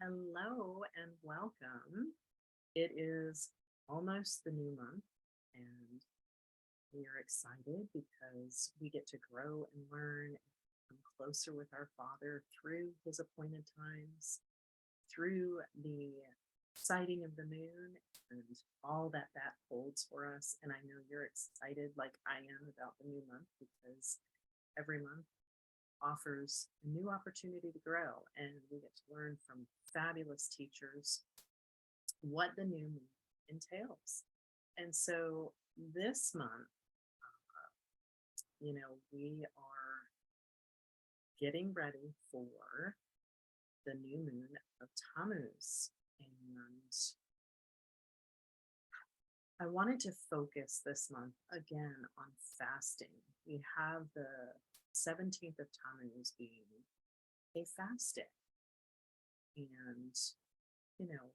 Hello and welcome. It is almost the new month, and we are excited because we get to grow and learn and come closer with our Father through His appointed times, through the sighting of the moon, and all that that holds for us. And I know you're excited, like I am, about the new month because every month offers a new opportunity to grow, and we get to learn from fabulous teachers what the new moon entails. And so this month, we are getting ready for the new moon of Tammuz. And I wanted to focus this month again on fasting. We have the 17th of Tammuz being a fast day. And, you know,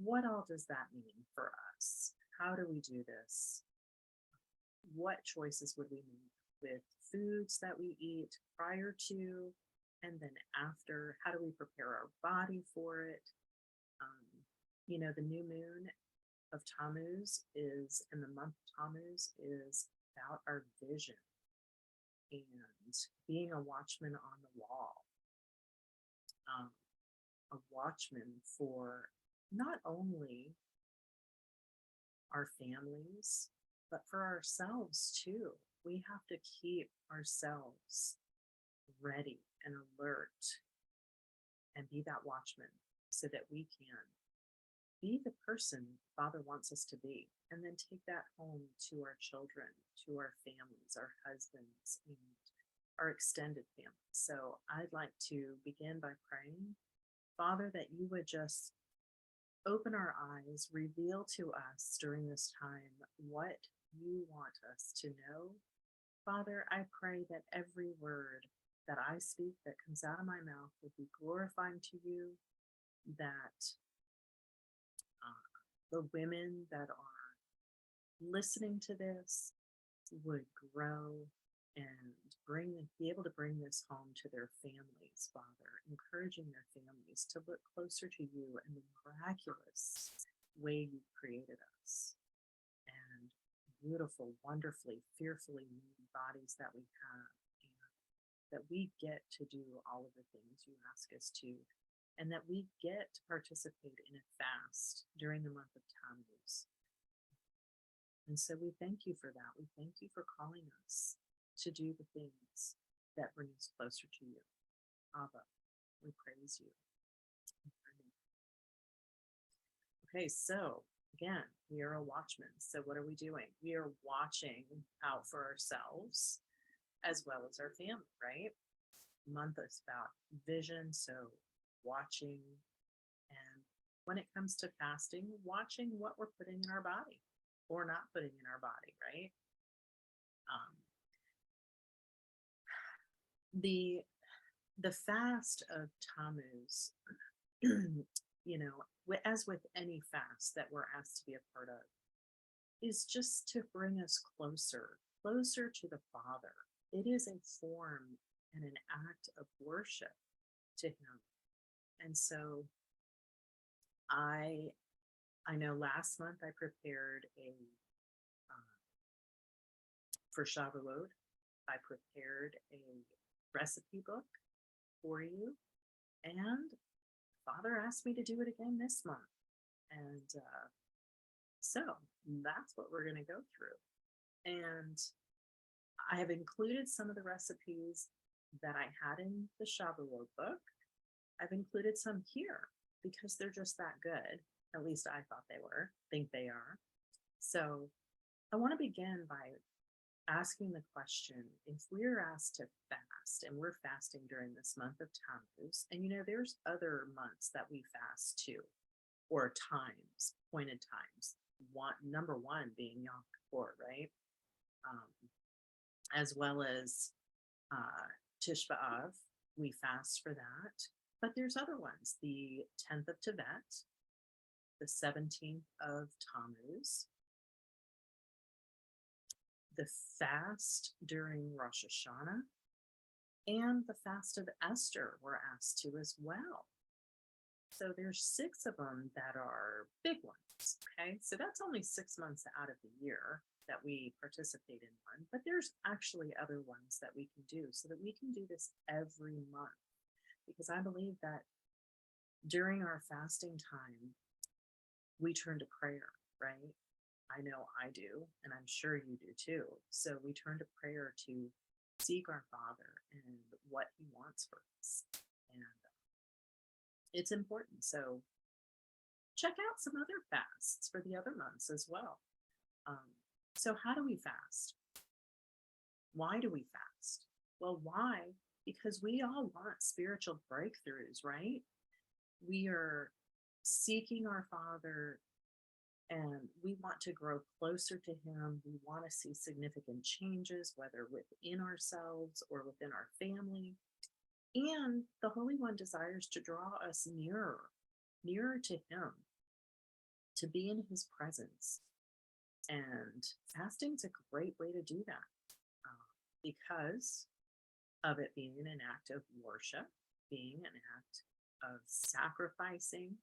what all does that mean for us? How do we do this? What choices would we make with foods that we eat prior to and then after? How do we prepare our body for it? The new moon of Tammuz and the month of Tammuz is about our vision and being a watchman on the wall, um, a watchman for not only our families, but for ourselves too. We have to keep ourselves ready and alert and be that watchman so that we can be the person Father wants us to be, and then take that home to our children, to our families, our husbands, and our extended family. So I'd like to begin by praying, Father, that you would just open our eyes, reveal to us during this time what you want us to know. Father, I pray that every word that I speak that comes out of my mouth would be glorifying to you, that the women that are listening to this would grow and be able to bring this home to their families, Father, encouraging their families to look closer to you and the miraculous way you created us, and beautiful, wonderfully, fearfully made bodies that we have, and that we get to do all of the things you ask us to, and that we get to participate in a fast during the month of Tammuz. And so we thank you for that. We thank you for calling us to do the things that bring us closer to you. Abba, we praise you. Okay, so again, we are a watchman. So what are we doing? We are watching out for ourselves as well as our family, right? Month is about vision, so watching. And when it comes to fasting, watching what we're putting in our body or not putting in our body, right? The fast of Tammuz, as with any fast that we're asked to be a part of, is just to bring us closer to the Father. It is a form and an act of worship to Him. And so I know last month I prepared for Shavuot, I prepared a recipe book for you, and Father asked me to do it again this month. And so that's what we're going to go through. And I have included some of the recipes that I had in the Shavuot book. I've included some here because they're just that good. At least I thought they were, think they are. So I want to begin by asking the question, if we're asked to fast, and we're fasting during this month of Tammuz, and there's other months that we fast too, or times, appointed times. Number one being Yom Kippur, right? As well as Tish B'Av, we fast for that. But there's other ones, the 10th of Tevet, the 17th of Tammuz, the fast during Rosh Hashanah, and the fast of Esther we're asked to as well. So there's 6 of them that are big ones. Okay. So that's only 6 months out of the year that we participate in one, but there's actually other ones that we can do so that we can do this every month. Because I believe that during our fasting time, we turn to prayer, right? I know I do, and I'm sure you do too. So we turn to prayer to seek our Father and what He wants for us. And it's important. So check out some other fasts for the other months as well. Um, so, how do we fast? Why do we fast? Well, why? Because we all want spiritual breakthroughs, right? We are seeking our Father and we want to grow closer to Him. We want to see significant changes, whether within ourselves or within our family. And the Holy One desires to draw us nearer, nearer to Him, to be in His presence. And fasting is a great way to do that because of it being an act of worship, being an act of sacrificing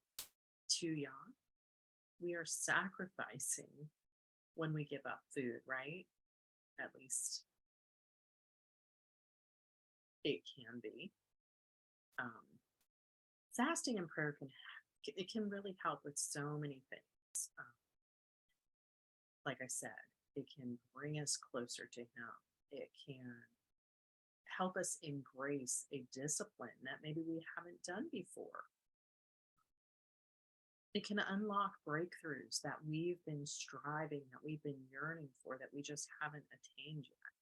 to Yah. We are sacrificing when we give up food, right? At least it can be. Fasting and prayer can really help with so many things. Like I said, it can bring us closer to Him. It can help us embrace a discipline that maybe we haven't done before. It can unlock breakthroughs that we've been striving, that we've been yearning for, that we just haven't attained yet.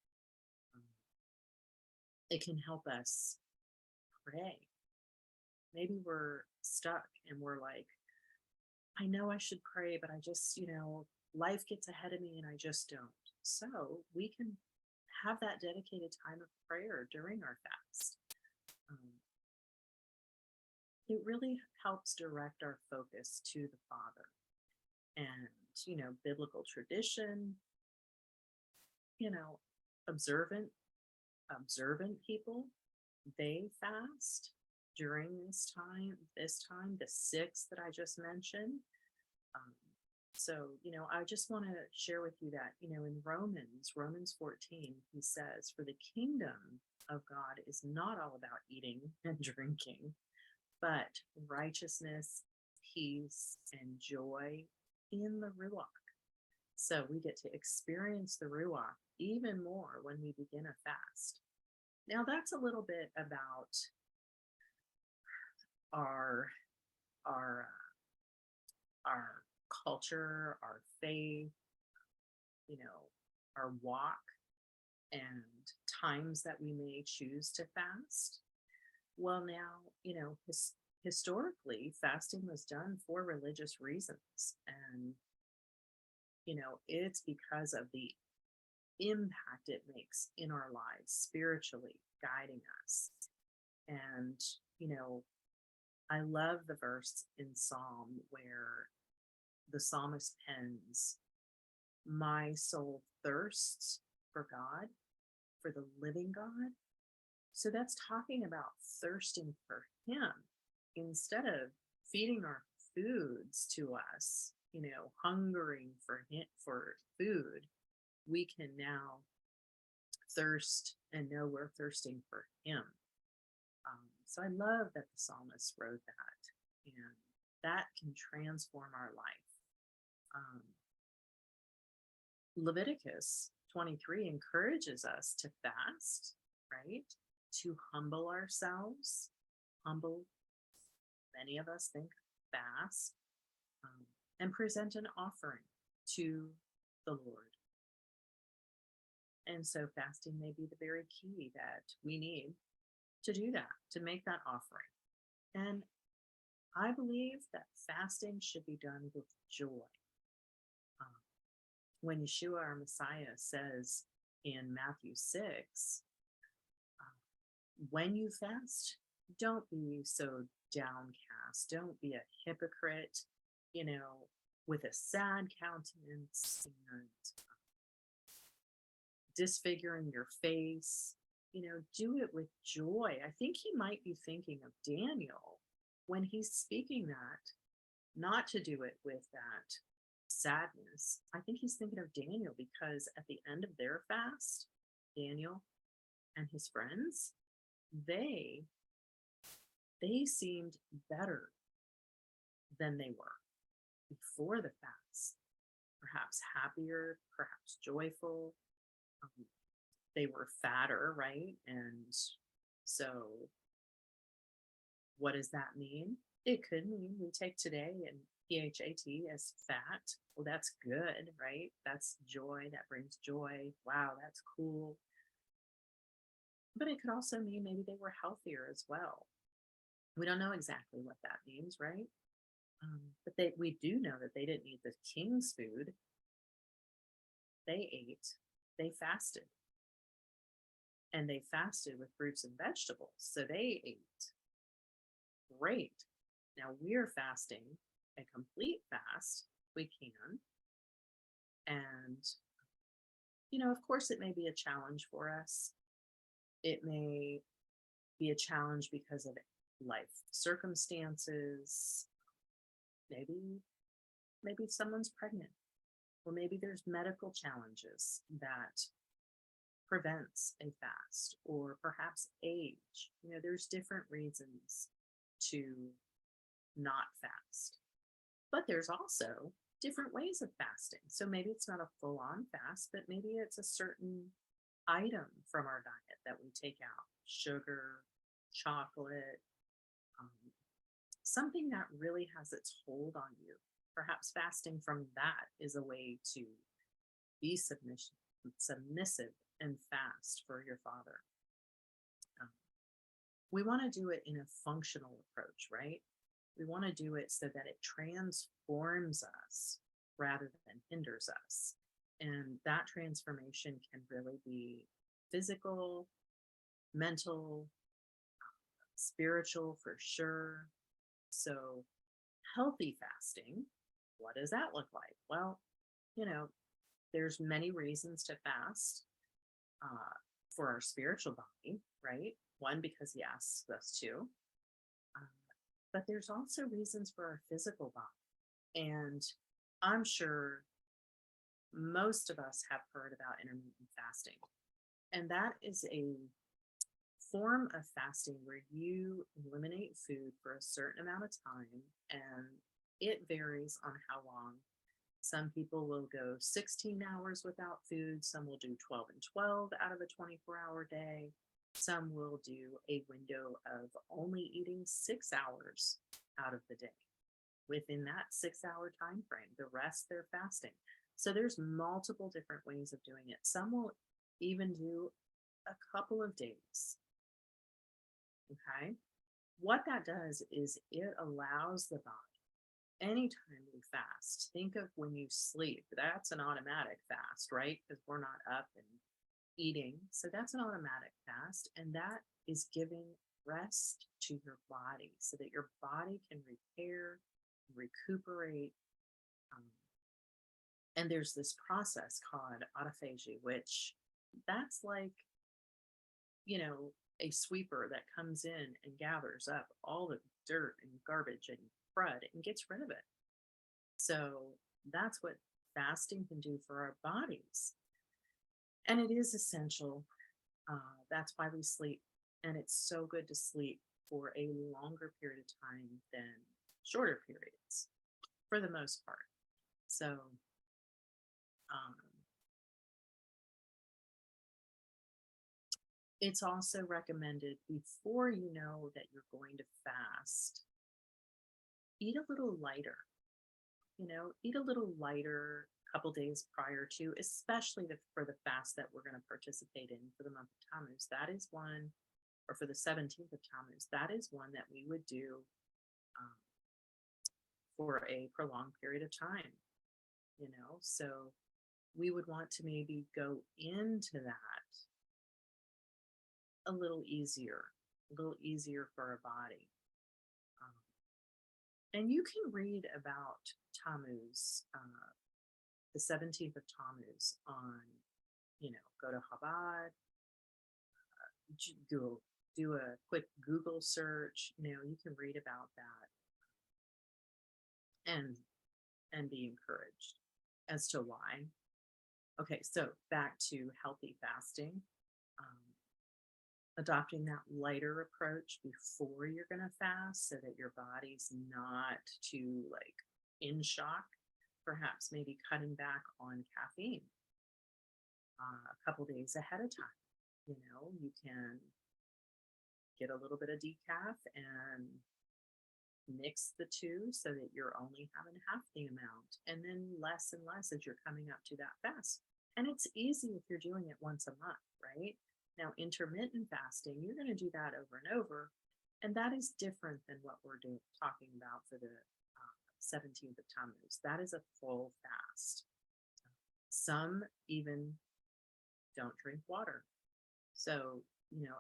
It can help us pray. Maybe we're stuck and we're like, I know I should pray, but I just, life gets ahead of me and I just don't. So we can have that dedicated time of prayer during our fast. It really helps direct our focus to the Father. And, biblical tradition, observant people, they fast during this time, the 6 that I just mentioned. So, I just want to share with you that, in Romans 14, he says, for the kingdom of God is not all about eating and drinking, but righteousness, peace, and joy in the Ruach. So we get to experience the Ruach even more when we begin a fast. Now, that's a little bit about our culture, our faith, our walk, and times that we may choose to fast. Well, now, historically, fasting was done for religious reasons. And, it's because of the impact it makes in our lives, spiritually guiding us. And, I love the verse in Psalm where the psalmist pens, my soul thirsts for God, for the living God. So that's talking about thirsting for Him instead of feeding our foods to us, hungering for food. We can now thirst and know we're thirsting for Him. So I love that the psalmist wrote that, and that can transform our life. Leviticus 23 encourages us to fast, right? To humble ourselves. Many of us think fast, and present an offering to the Lord. And so fasting may be the very key that we need to do that, to make that offering. And I believe that fasting should be done with joy. When Yeshua, our Messiah, says in Matthew 6, when you fast, don't be so downcast. Don't be a hypocrite, with a sad countenance and disfiguring your face. Do it with joy. I think he might be thinking of Daniel when he's speaking that, not to do it with that sadness, I think he's thinking of Daniel, because at the end of their fast, Daniel and his friends, they they seemed better than they were before the fast, perhaps happier, perhaps joyful. Um, they were fatter, right? And so, what does that mean? It could mean we take today and PHAT as fat. Well, that's good, right? That's joy. That brings joy. Wow, that's cool. But it could also mean maybe they were healthier as well. We don't know exactly what that means, right? But we do know that they didn't eat the king's food. They ate, they fasted, and they fasted with fruits and vegetables. So they ate great. Now we're fasting a complete fast. We can. And, of course, it may be a challenge for us. It may be a challenge because of life circumstances. Maybe someone's pregnant, or maybe there's medical challenges that prevents a fast, or perhaps age. There's different reasons to not fast. But there's also different ways of fasting. So maybe it's not a full on fast, but maybe it's a certain item from our diet that we take out: sugar, chocolate, um, something that really has its hold on you. Perhaps fasting from that is a way to be submissive and fast for your Father. Um, we want to do it in a functional approach, right? We want to do it so that it transforms us rather than hinders us. And that transformation can really be physical, mental, spiritual for sure. So, healthy fasting, what does that look like? Well, there's many reasons to fast for our spiritual body, right? One, because he asks us to. Uh, but there's also reasons for our physical body. And I'm sure most of us have heard about intermittent fasting. And that is a form of fasting where you eliminate food for a certain amount of time, and it varies on how long. Some people will go 16 hours without food. Some will do 12 and 12 out of a 24-hour day. Some will do a window of only eating 6 hours out of the day. Within that 6-hour time frame, the rest they're fasting. So there's multiple different ways of doing it. Some will even do a couple of days. Okay. What that does is it allows the body, anytime we fast, think of when you sleep, that's an automatic fast, right? Because we're not up and eating. So that's an automatic fast. And that is giving rest to your body so that your body can repair, recuperate. And there's this process called autophagy, which that's like, a sweeper that comes in and gathers up all the dirt and garbage and crud and gets rid of it. So that's what fasting can do for our bodies. And it is essential. That's why we sleep. And it's so good to sleep for a longer period of time than shorter periods, for the most part. So, it's also recommended, before you know that you're going to fast, eat a little lighter. Eat a little lighter a couple days prior to, especially for the fast that we're going to participate in for the month of Tammuz. That is one, or for the 17th of Tammuz, that is one that we would do for a prolonged period of time. So we would want to maybe go into that a little easier for our body. And you can read about Tammuz, the 17th of Tammuz, on, go to Chabad, do a quick Google search, you can read about that and be encouraged as to why. Okay, so back to healthy fasting. Um, Adopting that lighter approach before you're going to fast so that your body's not too like in shock. Perhaps maybe cutting back on caffeine a couple days ahead of time. You can get a little bit of decaf and mix the two so that you're only having half the amount, and then less and less as you're coming up to that fast. And it's easy if you're doing it once a month, right? Now, intermittent fasting, you're going to do that over and over. And that is different than what we're talking about for the 17th of Tammuz. That is a full fast. Some even don't drink water. So,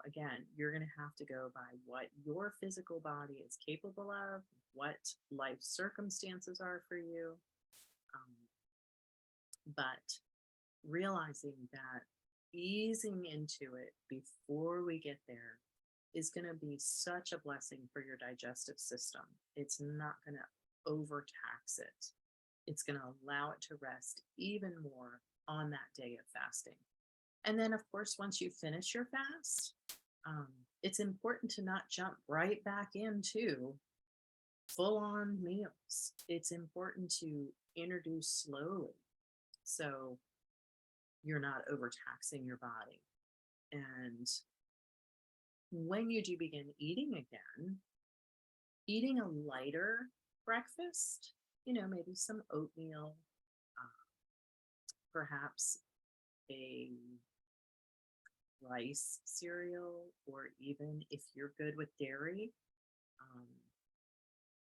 again, you're going to have to go by what your physical body is capable of, what life circumstances are for you. But realizing that easing into it before we get there is going to be such a blessing for your digestive system. It's not going to overtax it. It's going to allow it to rest even more on that day of fasting. And then, of course, once you finish your fast, it's important to not jump right back into full-on meals. It's important to introduce slowly so you're not overtaxing your body. And when you do begin eating again, eating a lighter breakfast, maybe some oatmeal, perhaps a rice cereal, or even if you're good with dairy,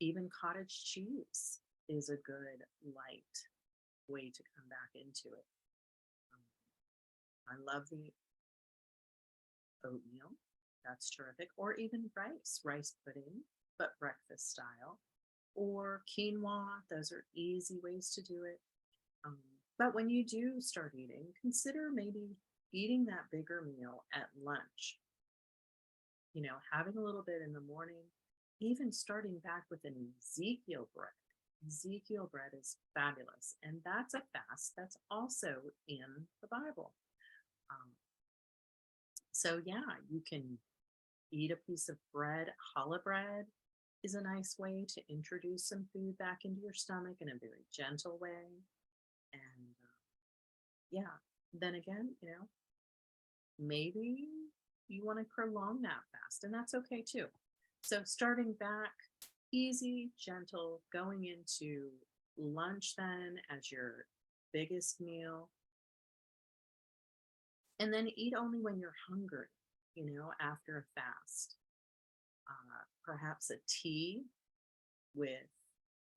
even cottage cheese is a good light way to come back into it. I love the oatmeal. That's terrific. Or even rice pudding, but breakfast style. Or quinoa. Those are easy ways to do it. But when you do start eating, consider maybe eating that bigger meal at lunch. Having a little bit in the morning, even starting back with an Ezekiel bread. Ezekiel bread is fabulous. And that's a fast that's also in the Bible. So yeah, you can eat a piece of bread. Challah bread is a nice way to introduce some food back into your stomach in a very gentle way. And yeah, then again, maybe you want to prolong that fast, and that's okay too. So starting back, easy, gentle, going into lunch then as your biggest meal. And then eat only when you're hungry, after a fast. Perhaps a tea with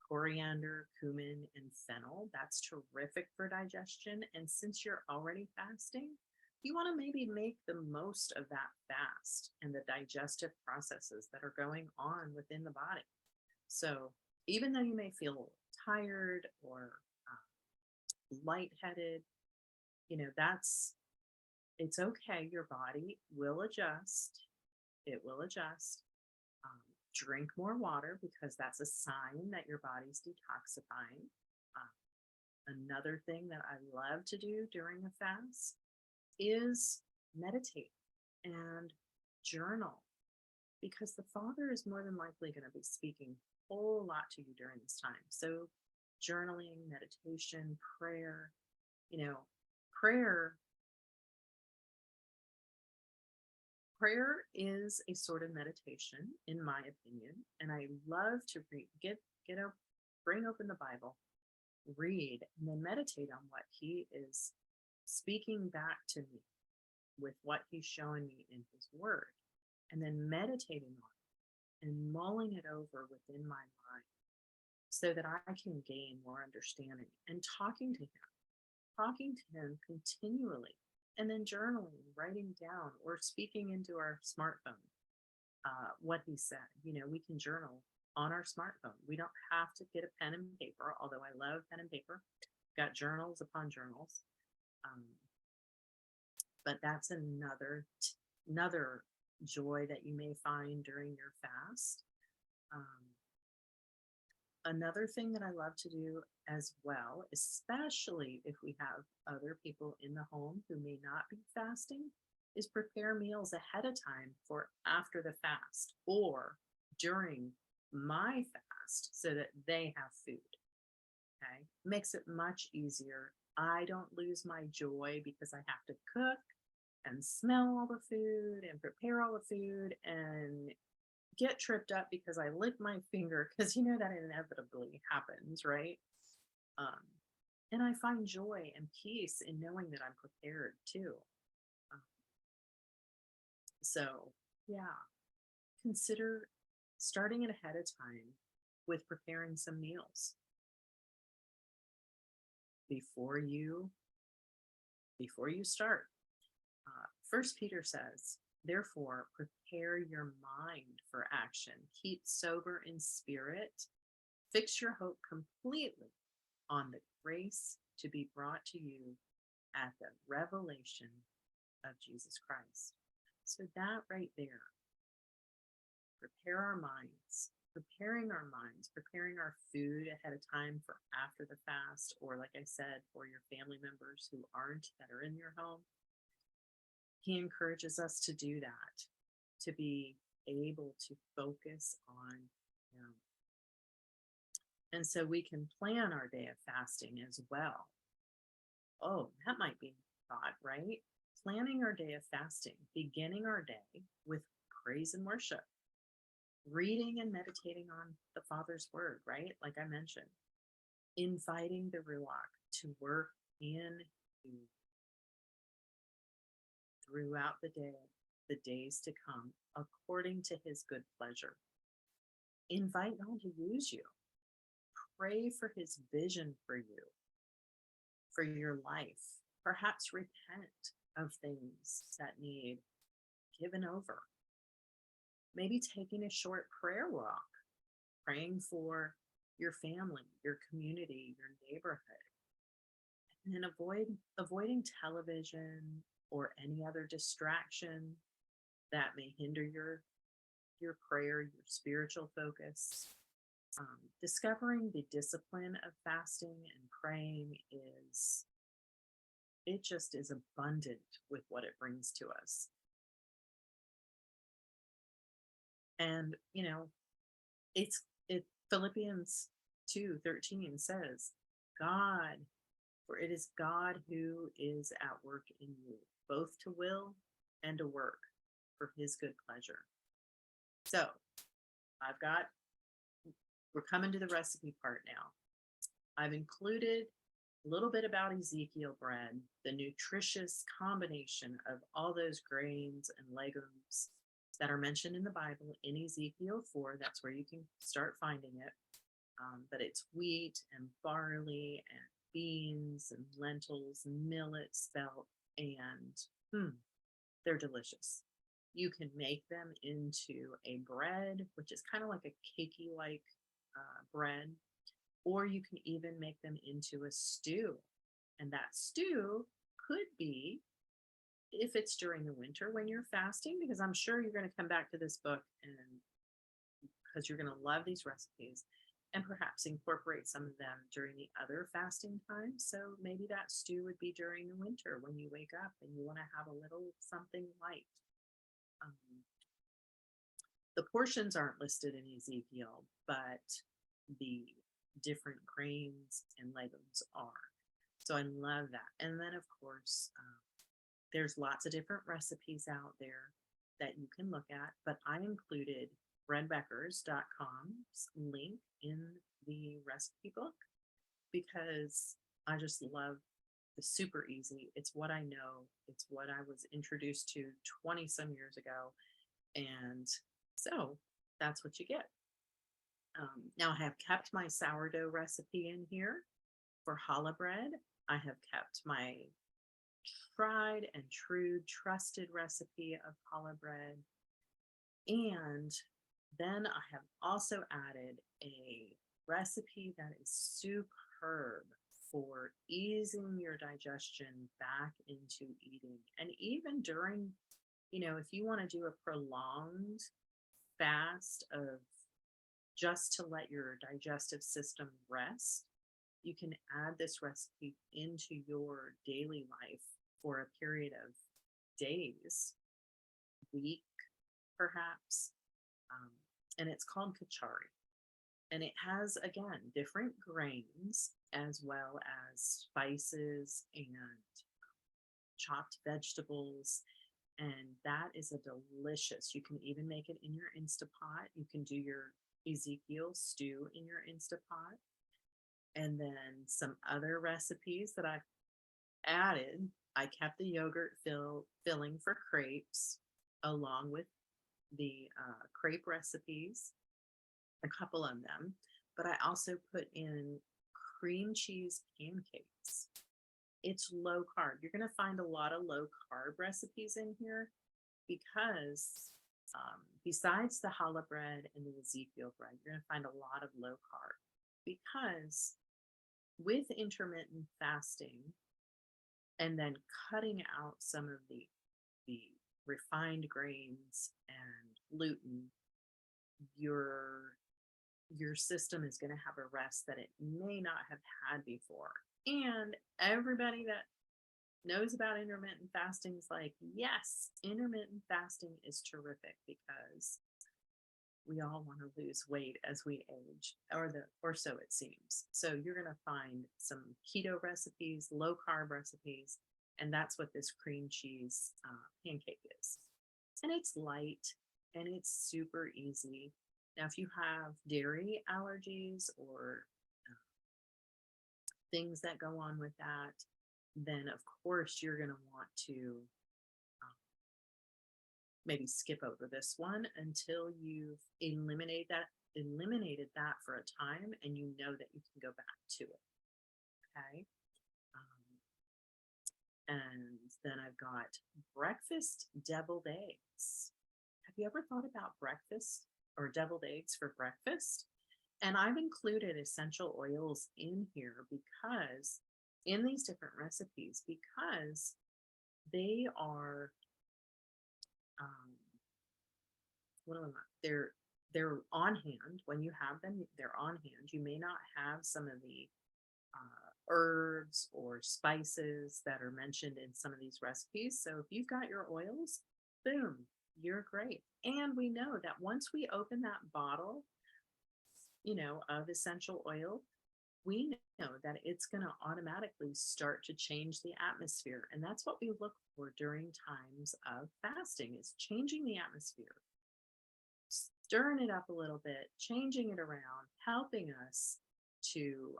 coriander, cumin, and fennel. That's terrific for digestion. And since you're already fasting, you want to maybe make the most of that fast and the digestive processes that are going on within the body. So even though you may feel tired or lightheaded, it's okay. Your body will adjust. It will adjust. Drink more water because that's a sign that your body's detoxifying. Another thing that I love to do during a fast is meditate and journal, because the Father is more than likely going to be speaking a whole lot to you during this time. So journaling, meditation, prayer, prayer is a sort of meditation, in my opinion, and I love to bring open the Bible, read, and then meditate on what He is speaking back to me with what He's showing me in His Word, and then meditating on it and mulling it over within my mind so that I can gain more understanding, and talking to Him continually. And then journaling, writing down, or speaking into our smartphone what He said. We can journal on our smartphone. We don't have to get a pen and paper, although I love pen and paper. Got journals upon journals. But that's another joy that you may find during your fast. Um, Another thing that I love to do as well, especially if we have other people in the home who may not be fasting, is prepare meals ahead of time for after the fast or during my fast so that they have food. Okay. Makes it much easier. I don't lose my joy because I have to cook and smell all the food and prepare all the food and get tripped up because I lick my finger because you know that inevitably happens, right? Um, and I find joy and peace in knowing that I'm prepared too. Um, so, yeah, consider starting it ahead of time with preparing some meals before you before you start. First Peter says, therefore, prepare your mind for action. Keep sober in spirit. Fix your hope completely on the grace to be brought to you at the revelation of Jesus Christ. So that right there, prepare our minds, preparing our food ahead of time for after the fast, or like I said, for your family members who aren't, that are in your home. He encourages us to do that, to be able to focus on Him. And so we can plan our day of fasting as well. Oh, that might be a thought, right? Planning our day of fasting, beginning our day with praise and worship, reading and meditating on the Father's word, right? Like I mentioned, inviting the Ruach to work in you throughout the days to come, according to his good pleasure. Invite God to use you. Pray for his vision for you, for your life. Perhaps repent of things that need given over. Maybe taking a short prayer walk, praying for your family, your community, your neighborhood. And then avoiding television or any other distraction that may hinder your prayer, your spiritual focus. Discovering the discipline of fasting and praying it just is abundant with what it brings to us. And it Philippians 2:13 says, God, for it is God who is at work in you, both to will and to work for his good pleasure. So we're coming to the recipe part now. I've included a little bit about Ezekiel bread, the nutritious combination of all those grains and legumes that are mentioned in the Bible in Ezekiel 4. That's where you can start finding it. But it's wheat and barley and beans and lentils, millet, spelt, and they're delicious. You can make them into a bread, which is kind of like a cakey like bread, or you can even make them into a stew. And that stew could be, if it's during the winter when you're fasting, because I'm sure you're going to come back to this book and because you're going to love these recipes, and perhaps incorporate some of them during the other fasting times. So maybe that stew would be during the winter when you wake up and you want to have a little something light. The portions aren't listed in Ezekiel, but the different grains and legumes are. So I love that. And then, of course, there's lots of different recipes out there that you can look at, but I included redbeckers.com's link in the recipe book because I just love the super easy. It's what I know. It's what I was introduced to 20 some years ago. And so that's what you get. Now I have kept my sourdough recipe in here for challah bread. I have kept my tried and true trusted recipe of challah bread. And then I have also added a recipe that is superb for easing your digestion back into eating. And even during if you want to do a prolonged fast of just to let your digestive system rest, you can add this recipe into your daily life for a period of days, week, perhaps. Um, and it's called kachari. And it has, again, different grains as well as spices and chopped vegetables. And that is a delicious. You can even make it in your Instapot. You can do your Ezekiel stew in your Instapot. And then some other recipes that I've added. I kept the yogurt filling for crepes along with the crepe recipes, a couple of them. But I also put in cream cheese pancakes. It's low carb. You're going to find a lot of low carb recipes in here because besides the challah bread and the Ezekiel bread, you're going to find a lot of low carb because with intermittent fasting and then cutting out some of the refined grains and gluten, your system is going to have a rest that it may not have had before. And everybody that knows about intermittent fasting is like, yes, intermittent fasting is terrific because we all want to lose weight as we age, or so it seems. So you're going to find some keto recipes, low carb recipes, and that's what this cream cheese pancake is. And it's light and it's super easy. Now, if you have dairy allergies or things that go on with that, then of course you're going to want to maybe skip over this one until you've eliminated that for a time and you know that you can go back to it. Okay. And then I've got breakfast deviled eggs. Have you ever thought about breakfast or deviled eggs for breakfast? And I've included essential oils in here because in these different recipes, because they are they're on hand when you have them. They're on hand. You may not have some of the herbs or spices that are mentioned in some of these recipes. So if you've got your oils, boom, you're great. And we know that once we open that bottle, of essential oil, we know that it's going to automatically start to change the atmosphere. And that's what we look for during times of fasting, is changing the atmosphere, stirring it up a little bit, changing it around, helping us to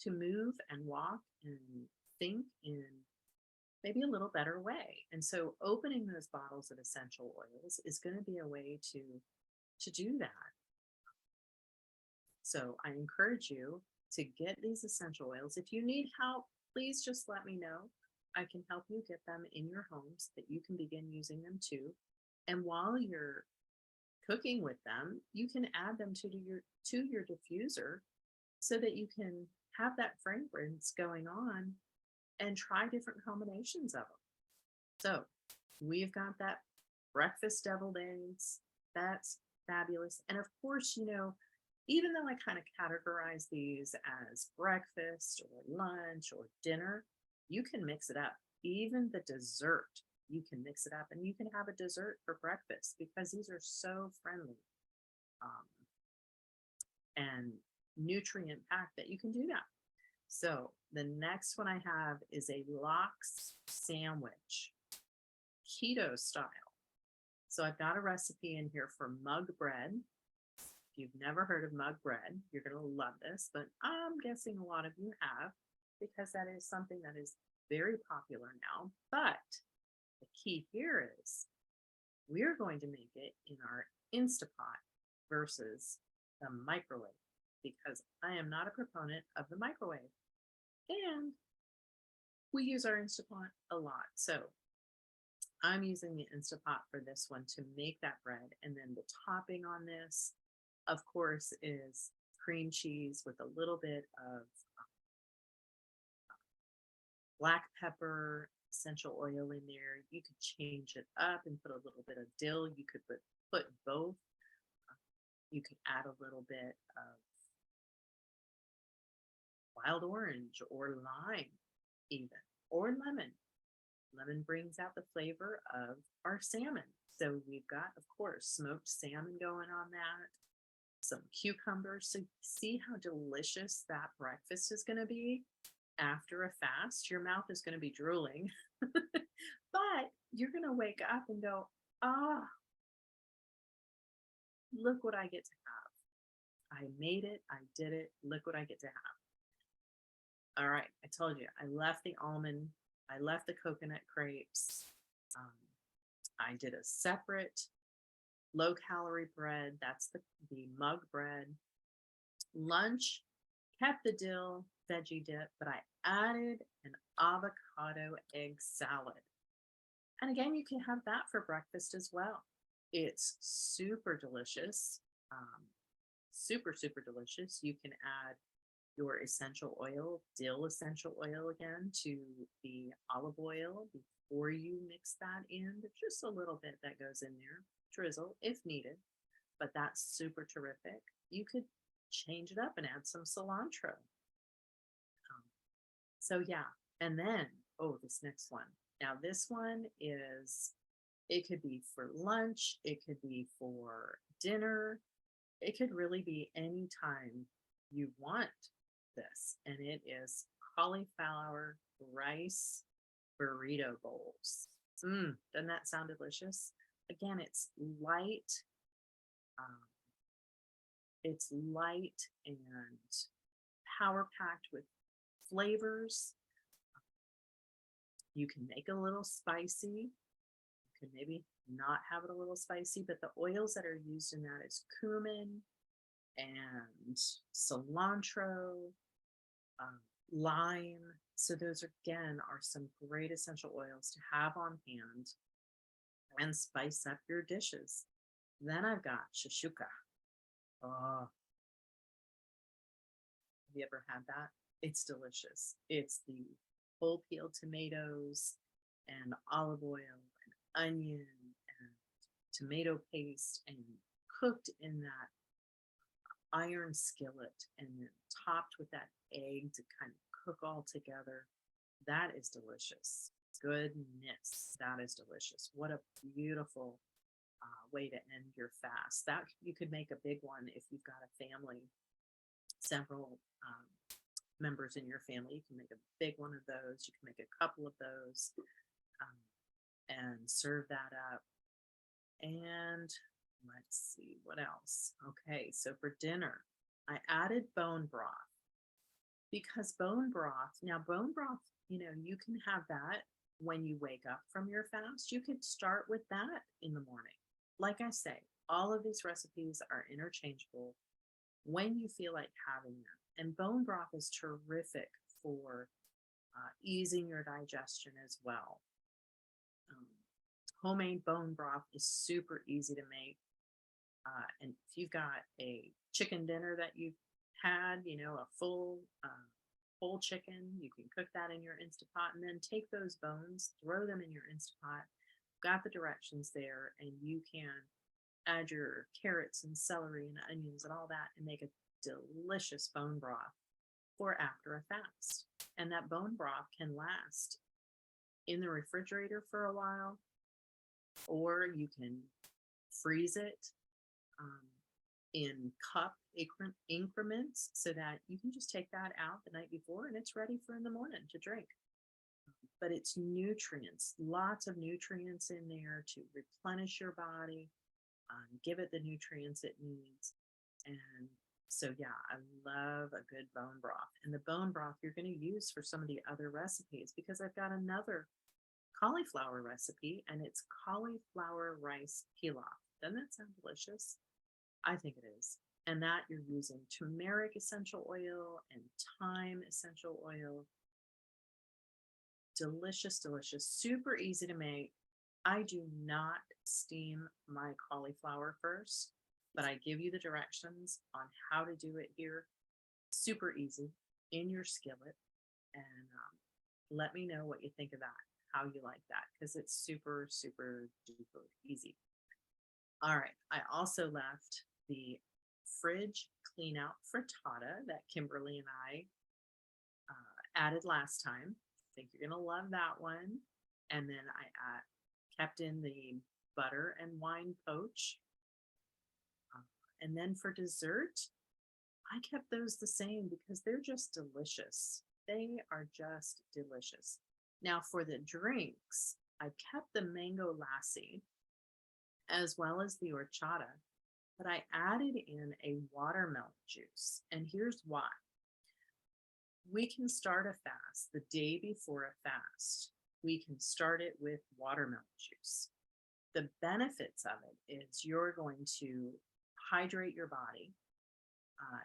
move and walk and think in maybe a little better way. And so opening those bottles of essential oils is going to be a way to do that. So I encourage you to get these essential oils. If you need help, please just let me know. I can help you get them in your home so that you can begin using them too. And while you're cooking with them, you can add them to your diffuser so that you can have that fragrance going on and try different combinations of them. So we've got that breakfast deviled eggs. That's fabulous. And of course, even though I kind of categorize these as breakfast or lunch or dinner, you can mix it up. Even the dessert, you can mix it up and you can have a dessert for breakfast because these are so friendly and nutrient packed that you can do that. So the next one I have is a lox sandwich, keto style. So I've got a recipe in here for mug bread. If you've never heard of mug bread, you're going to love this, but I'm guessing a lot of you have because that is something that is very popular now. But the key here is we're going to make it in our Instapot versus the microwave because I am not a proponent of the microwave. And we use our Instapot a lot. So I'm using the Instapot for this one to make that bread. And then the topping on this, of course, is cream cheese with a little bit of black pepper essential oil in there. You could change it up and put a little bit of dill. You could put both. You could add a little bit of wild orange or lime, even, or lemon. Lemon brings out the flavor of our salmon. So we've got, of course, smoked salmon going on that, some cucumbers. So see how delicious that breakfast is going to be after a fast. Your mouth is going to be drooling, but you're going to wake up and go, ah, look what I get to have. I made it. I did it. Look what I get to have. All right. I told you, I left the almond. I left the coconut crepes. I did a separate low calorie bread. That's the mug bread. Lunch, kept the dill veggie dip, but I added an avocado egg salad. And again, you can have that for breakfast as well. It's super delicious. Super, super delicious. You can add your essential oil, dill essential oil again, to the olive oil before you mix that in. There's just a little bit that goes in there, drizzle if needed, but that's super terrific. You could change it up and add some cilantro. So yeah, and then, oh, this next one. Now this one is, it could be for lunch, it could be for dinner, it could really be any time you want this, and it is cauliflower rice burrito bowls. Doesn't that sound delicious? Again, it's light. It's light and power packed with flavors. You can make it a little spicy. You can maybe not have it a little spicy, but the oils that are used in that is cumin and cilantro, lime. So those again are some great essential oils to have on hand and spice up your dishes. Then I've got shashuka. Oh, have you ever had that? It's delicious. It's the whole peeled tomatoes and olive oil and onion and tomato paste and cooked in that iron skillet and then topped with that egg to kind of cook all together. That is delicious. Goodness, that is delicious. What a beautiful way to end your fast. That you could make a big one if you've got a family, several members in your family. You can make a big one of those. You can make a couple of those and serve that up. And let's see what else. Okay, so for dinner, I added bone broth because bone broth, you can have that when you wake up from your fast. You could start with that in the morning. Like I say, all of these recipes are interchangeable when you feel like having them. And bone broth is terrific for easing your digestion as well. Homemade bone broth is super easy to make. And if you've got a chicken dinner that you've had, a full whole chicken, you can cook that in your Instapot and then take those bones, throw them in your Instapot. Got the directions there, and you can add your carrots and celery and onions and all that and make a delicious bone broth for after a fast. And that bone broth can last in the refrigerator for a while, or you can freeze it in cup increments so that you can just take that out the night before and it's ready for in the morning to drink. But it's nutrients, lots of nutrients in there to replenish your body, give it the nutrients it needs. And so, yeah, I love a good bone broth. And the bone broth you're going to use for some of the other recipes, because I've got another cauliflower recipe, and it's cauliflower rice pilaf. Doesn't that sound delicious? I think it is. And that you're using turmeric essential oil and thyme essential oil. Delicious, delicious, super easy to make. I do not steam my cauliflower first, but I give you the directions on how to do it here. Super easy in your skillet. And let me know what you think of that. how you like that because it's super, super duper easy. All right. I also left the fridge clean out frittata that Kimberly and I added last time. I think you're going to love that one. And then I kept in the butter and wine poach. And then for dessert, I kept those the same because they're just delicious. They are just delicious. Now for the drinks, I kept the mango lassi as well as the horchata, but I added in a watermelon juice. And here's why. We can start a fast the day before a fast. We can start it with watermelon juice. The benefits of it is you're going to hydrate your body.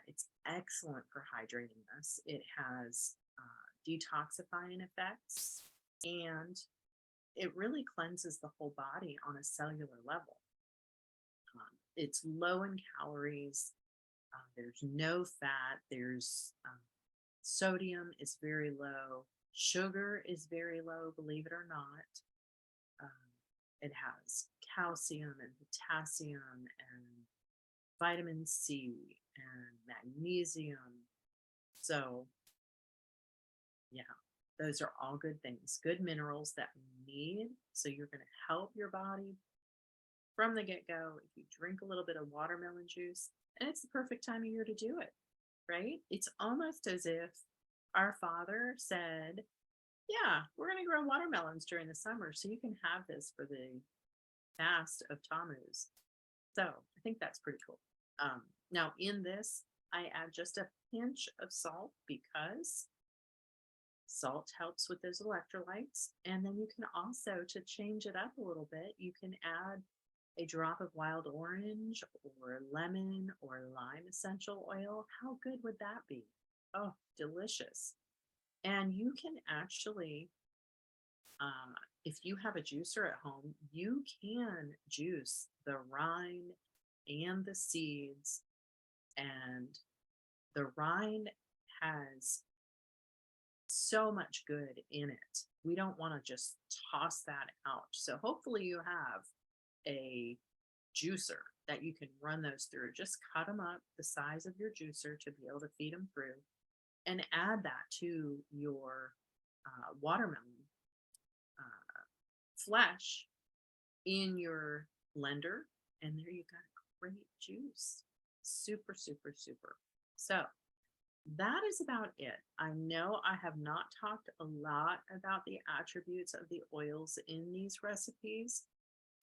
It's excellent for hydrating us. It has detoxifying effects and it really cleanses the whole body on a cellular level. It's low in calories. There's no fat. There's sodium is very low. Sugar is very low, believe it or not. It has calcium and potassium and vitamin C and magnesium. So, yeah, those are all good things, good minerals that we need. So, you're going to help your body from the get go. If you drink a little bit of watermelon juice, and it's the perfect time of year to do it, right? It's almost as if our Father said, yeah, we're going to grow watermelons during the summer, so you can have this for the fast of Tammuz. So I think that's pretty cool. Now in this, I add just a pinch of salt because salt helps with those electrolytes. And then you can also, to change it up a little bit, you can add a drop of wild orange or lemon or lime essential oil. How good would that be? Oh, delicious. And you can actually, if you have a juicer at home, you can juice the rind and the seeds. And the rind has so much good in it. We don't want to just toss that out. So hopefully you have a juicer that you can run those through. Just cut them up the size of your juicer to be able to feed them through and add that to your watermelon flesh in your blender. And there you got a great juice. Super, super, super. So that is about it. I know I have not talked a lot about the attributes of the oils in these recipes,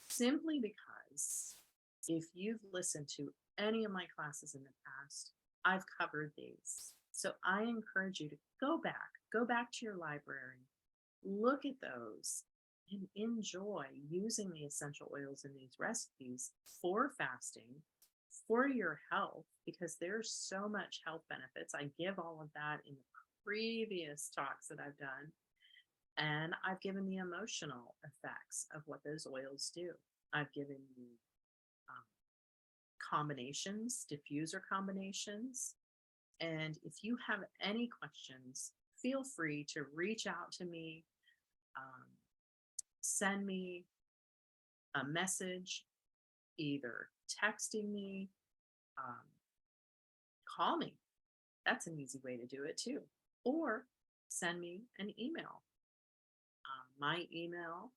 simply because if you've listened to any of my classes in the past, I've covered these. So I encourage you to go back to your library, look at those, and enjoy using the essential oils in these recipes for fasting, for your health, because there's so much health benefits. I give all of that in the previous talks that I've done. And I've given the emotional effects of what those oils do. I've given you combinations, diffuser combinations. And if you have any questions, feel free to reach out to me, send me a message, either texting me, call me. That's an easy way to do it too. Or send me an email. My email,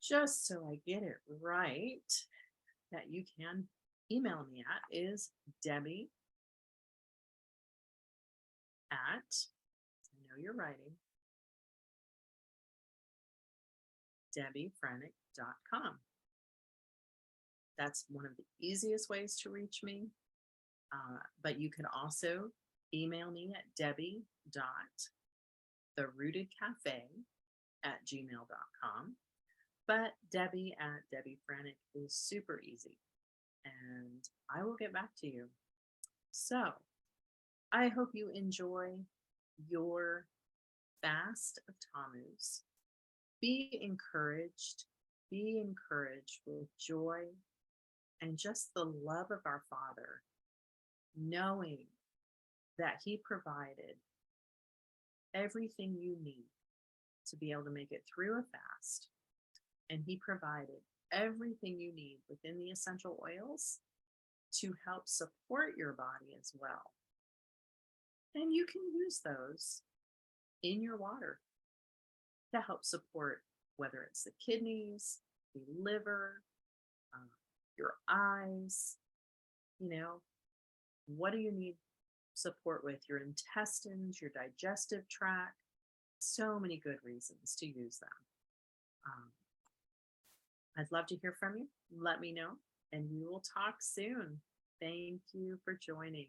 just so I get it right, that you can email me at is Debbie at, I know you're writing, DebbieFrenick.com. That's one of the easiest ways to reach me. But you can also email me at debbie.therootedcafe@gmail.com. But Debbie at Debbie Frenick is super easy. And I will get back to you. So I hope you enjoy your fast of Tammuz. Be encouraged with joy and just the love of our Father, knowing that He provided everything you need to be able to make it through a fast. And he provided everything you need within the essential oils to help support your body as well. And you can use those in your water to help support whether it's the kidneys, the liver, your eyes, you know, what do you need support with? Your intestines, your digestive tract. So many good reasons to use them. Um, I'd love to hear from you. Let me know, and we will talk soon. Thank you for joining.